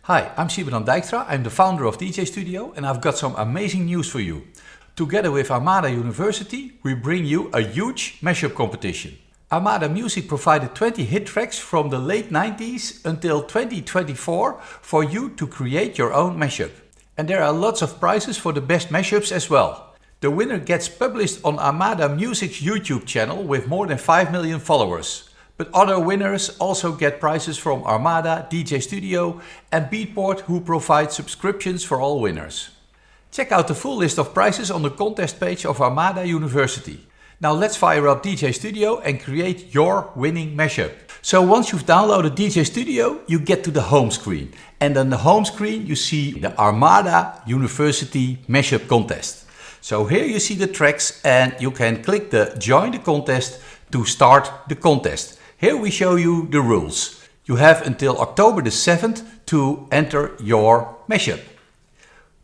Hi, I'm Siebert Dijkstra. I'm the founder of DJ.Studio and I've got some amazing news for you. Together with Armada University, we bring you a huge mashup competition. Armada Music provided 20 hit tracks from the late 90s until 2024 for you to create your own mashup. And there are lots of prizes for the best mashups as well. The winner gets published on Armada Music's YouTube channel with more than 5 million followers. But other winners also get prizes from Armada, DJ.Studio and Beatport, who provide subscriptions for all winners. Check out the full list of prizes on the contest page of Armada University. Now let's fire up DJ.Studio and create your winning mashup. So once you've downloaded DJ.Studio, you get to the home screen. And on the home screen you see the Armada University Mashup Contest. So here you see the tracks and you can click the Join the Contest to start the contest. Here we show you the rules. You have until October the 7th to enter your mashup.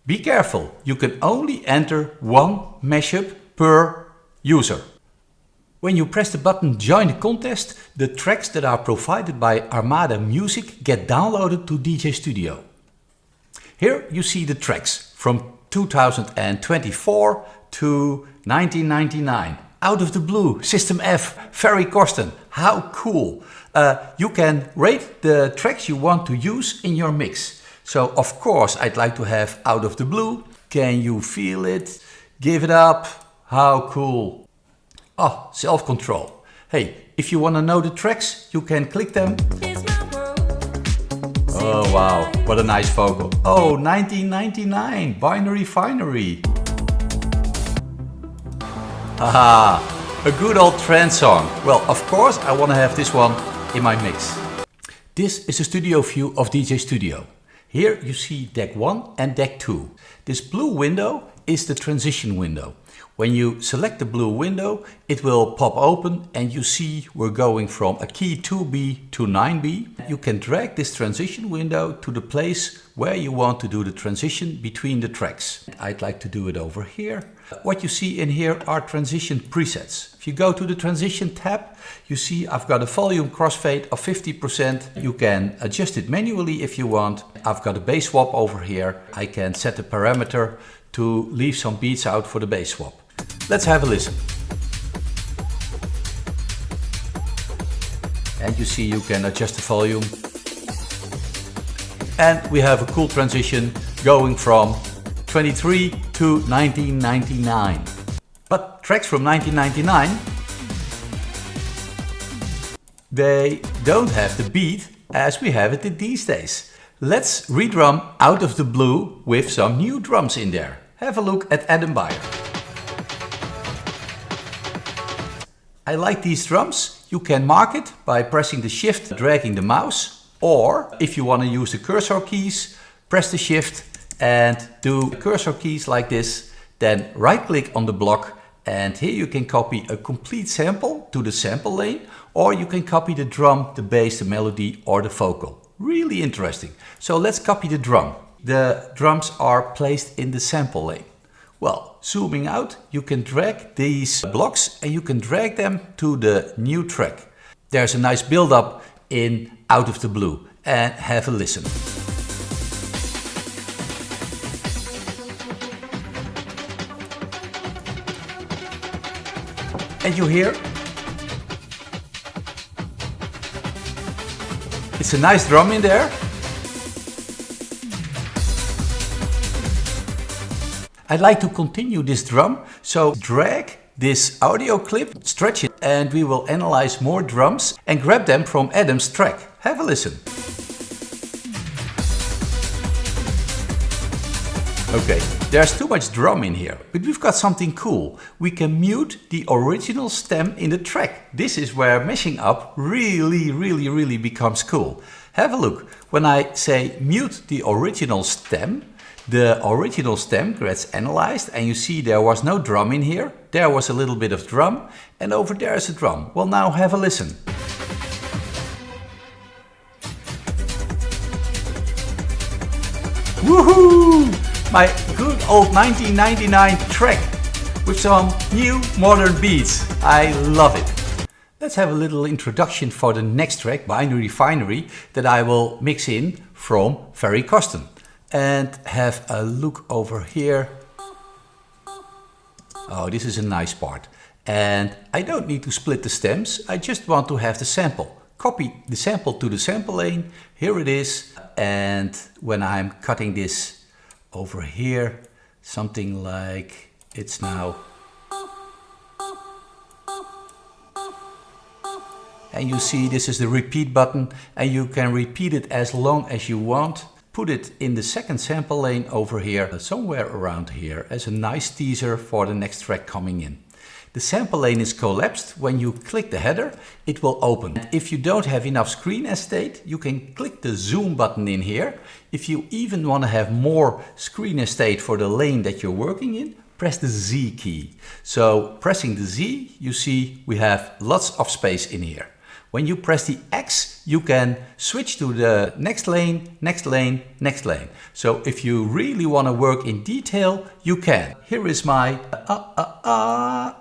Be careful, you can only enter one mashup per user. When you press the button Join the Contest, the tracks that are provided by Armada Music get downloaded to DJ.Studio. Here you see the tracks from 2024 to 1999. Out of the Blue, System F, Ferry Corsten. How cool! You can rate the tracks you want to use in your mix. So of course I'd like to have Out of the Blue. Can you feel it? Give it up. How cool! Oh, Self-Control. Hey, if you want to know the tracks, you can click them. Oh wow, what a nice vocal. Oh, 1999, Binary Finary. Haha, a good old trance song. Well, of course I want to have this one in my mix. This is a studio view of DJ.Studio. Here you see deck 1 and deck 2. This blue window is the transition window. When you select the blue window, it will pop open and you see we're going from a key 2B to 9B. You can drag this transition window to the place where you want to do the transition between the tracks. I'd like to do it over here. What you see in here are transition presets. If you go to the transition tab, you see I've got a volume crossfade of 50%. You can adjust it manually if you want. I've got a bass swap over here. I can set a parameter to leave some beats out for the bass swap. Let's have a listen. And you see you can adjust the volume. And we have a cool transition going from 23 to 1999. But tracks from 1999, they don't have the beat as we have it these days. Let's redrum Out of the Blue with some new drums in there. Have a look at Adam Beyer. I like these drums. You can mark it by pressing the shift, dragging the mouse, or if you want to use the cursor keys, press the shift and do cursor keys like this, then right click on the block and here you can copy a complete sample to the sample lane, or you can copy the drum, the bass, the melody or the vocal. Really interesting. So let's copy the drum. The drums are placed in the sample lane. Well, zooming out, you can drag these blocks and you can drag them to the new track. There's a nice build-up in Out of the Blue, and have a listen. And you hear? It's a nice drum in there. I'd like to continue this drum, so drag this audio clip, stretch it, and we will analyze more drums and grab them from Adam's track. Have a listen. Okay, there's too much drum in here, but we've got something cool. We can mute the original stem in the track. This is where mashing up really becomes cool. Have a look. When I say mute the original stem gets analyzed and you see there was no drum in here. There was a little bit of drum and over there is a drum. Well, now have a listen. Woohoo! My good old 1999 track with some new modern beats. I love it. Let's have a little introduction for the next track, Binary Finary, that I will mix in from Very Custom. And have a look over here. Oh, this is a nice part. And I don't need to split the stems. I just want to have the sample. Copy the sample to the sample lane. Here it is. And when I'm cutting this over here, something like it's now. And you see this is the repeat button, and you can repeat it as long as you want. Put it in the second sample lane over here, somewhere around here, as a nice teaser for the next track coming in. The sample lane is collapsed. When you click the header, it will open. And if you don't have enough screen estate, you can click the zoom button in here. If you even want to have more screen estate for the lane that you're working in, press the Z key. So pressing the Z, you see we have lots of space in here. When you press the X, you can switch to the next lane, next lane, next lane. So if you really want to work in detail, you can. Here is my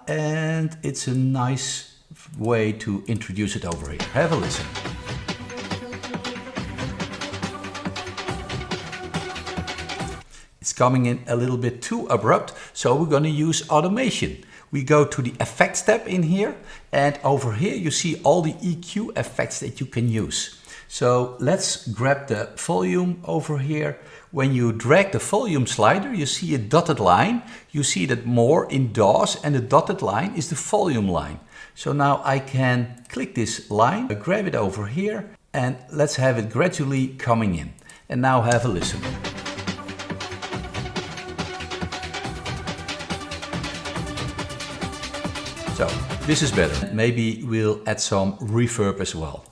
and it's a nice way to introduce it over here. Have a listen. It's coming in a little bit too abrupt, so we're going to use automation. We go to the effects tab in here, and over here you see all the EQ effects that you can use. So let's grab the volume over here. When you drag the volume slider, you see a dotted line. You see that more in DAWs, and the dotted line is the volume line. So now I can click this line, grab it over here, and let's have it gradually coming in. And now have a listen. So this is better. Maybe we'll add some reverb as well.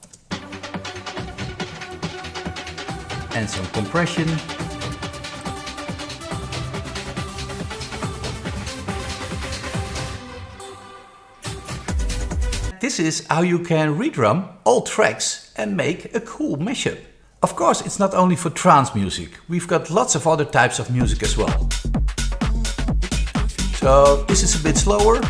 And some compression. This is how you can redrum all tracks and make a cool mashup. Of course, it's not only for trance music. We've got lots of other types of music as well. So this is a bit slower.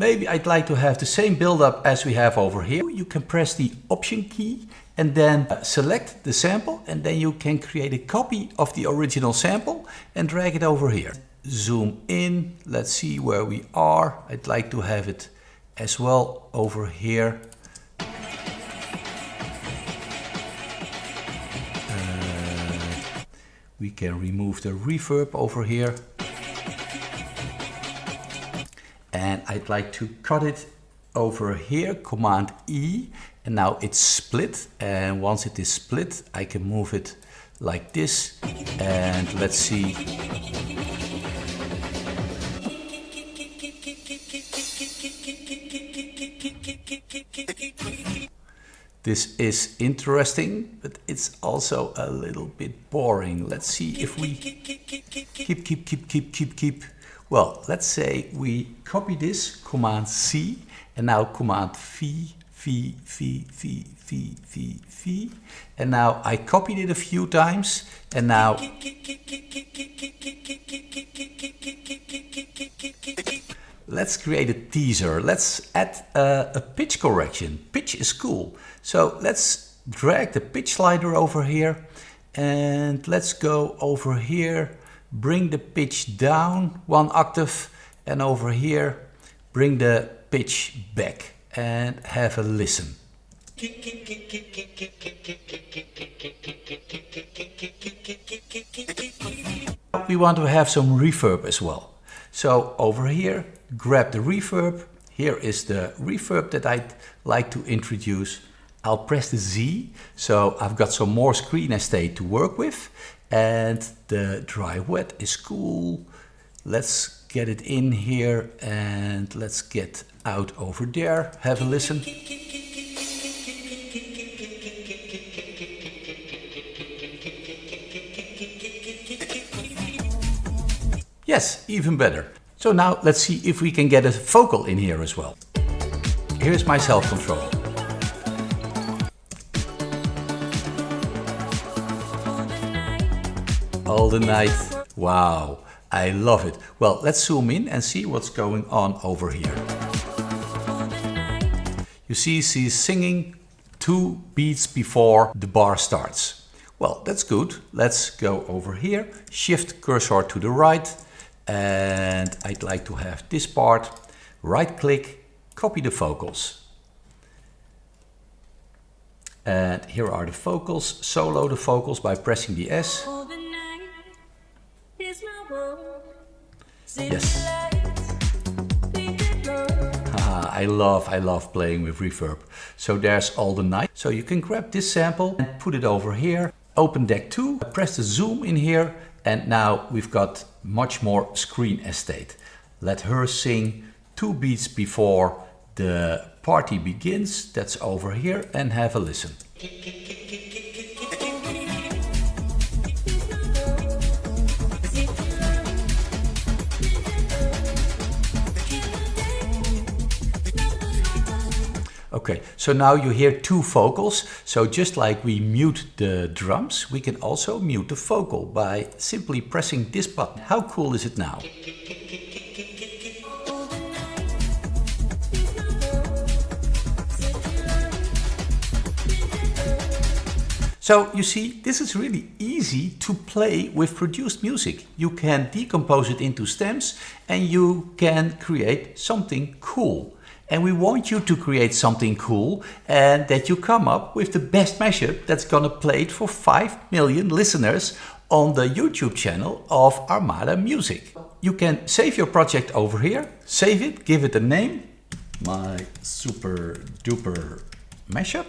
Maybe I'd like to have the same build-up as we have over here. You can press the Option key and then select the sample, and then you can create a copy of the original sample and drag it over here. Zoom in, let's see where we are. I'd like to have it as well over here. We can remove the reverb over here. And I'd like to cut it over here, Command E, and now it's split. And once it is split, I can move it like this. And let's see. This is interesting, but it's also a little bit boring. Let's see if we keep. Well, let's say we copy this, Command C, and now Command V, and now I copied it a few times, and now let's create a teaser. Let's add a pitch correction. Pitch is cool. So let's drag the pitch slider over here, and let's go over here. Bring the pitch down 1 octave, and over here bring the pitch back and have a listen. We want to have some reverb as well. So over here, grab the reverb. Here is the reverb that I'd like to introduce. I'll press the Z, so I've got some more screen estate to work with. And the dry wet is cool. Let's get it in here and let's get out over there. Have a listen. Yes, even better. So now let's see if we can get a vocal in here as well. Here's my self-control. All the night. Wow, I love it. Well, let's zoom in and see what's going on over here. You You see she's singing 2 beats before the bar starts. Well, that's good. Let's go over here, shift cursor to the right, and I'd like to have this part. Right click, copy the vocals. And here are the vocals. Solo the vocals by pressing the S. Yes. I love playing with reverb. So there's all the night. So you can grab this sample and put it over here. Open deck 2, press the zoom in here, and now we've got much more screen estate. Let her sing 2 beats before the party begins. That's over here, and have a listen. Okay, so now you hear 2 vocals. So just like we mute the drums, we can also mute the vocal by simply pressing this button. How cool is it now? So you see, this is really easy to play with produced music. You can decompose it into stems and you can create something cool. And we want you to create something cool and that you come up with the best mashup that's gonna play it for 5 million listeners on the YouTube channel of Armada Music. You can save your project over here, save it, give it a name, my super duper mashup.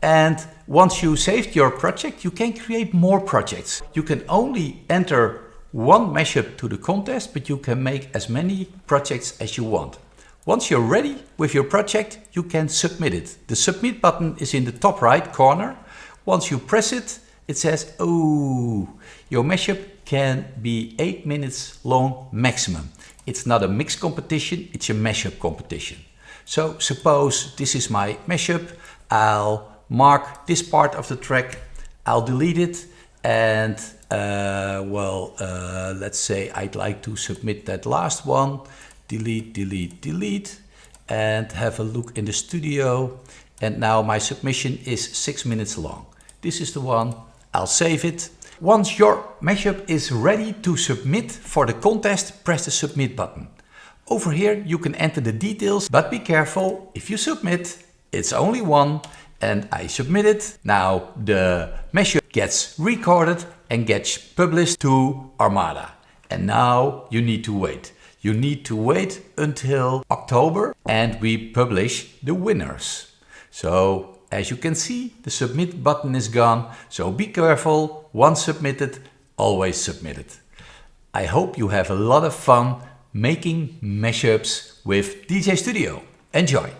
And once you saved your project, you can create more projects. You can only enter 1 mashup to the contest, but you can make as many projects as you want. Once you're ready with your project, you can submit it. The submit button is in the top right corner. Once you press it, it says, oh, your mashup can be 8 minutes long maximum. It's not a mix competition, it's a mashup competition. So suppose this is my mashup, I'll mark this part of the track, I'll delete it, and let's say I'd like to submit that last one. Delete, delete, delete, and have a look in the studio. And now my submission is 6 minutes long. This is the one, I'll save it. Once your mashup is ready to submit for the contest, press the submit button. Over here you can enter the details, but be careful, if you submit, it's only 1, and I submit it. Now the mashup gets recorded and gets published to Armada. And now you need to wait. You need to wait until October and we publish the winners. So as you can see, the submit button is gone. So be careful, once submitted, always submitted. I hope you have a lot of fun making mashups with DJ Studio. Enjoy!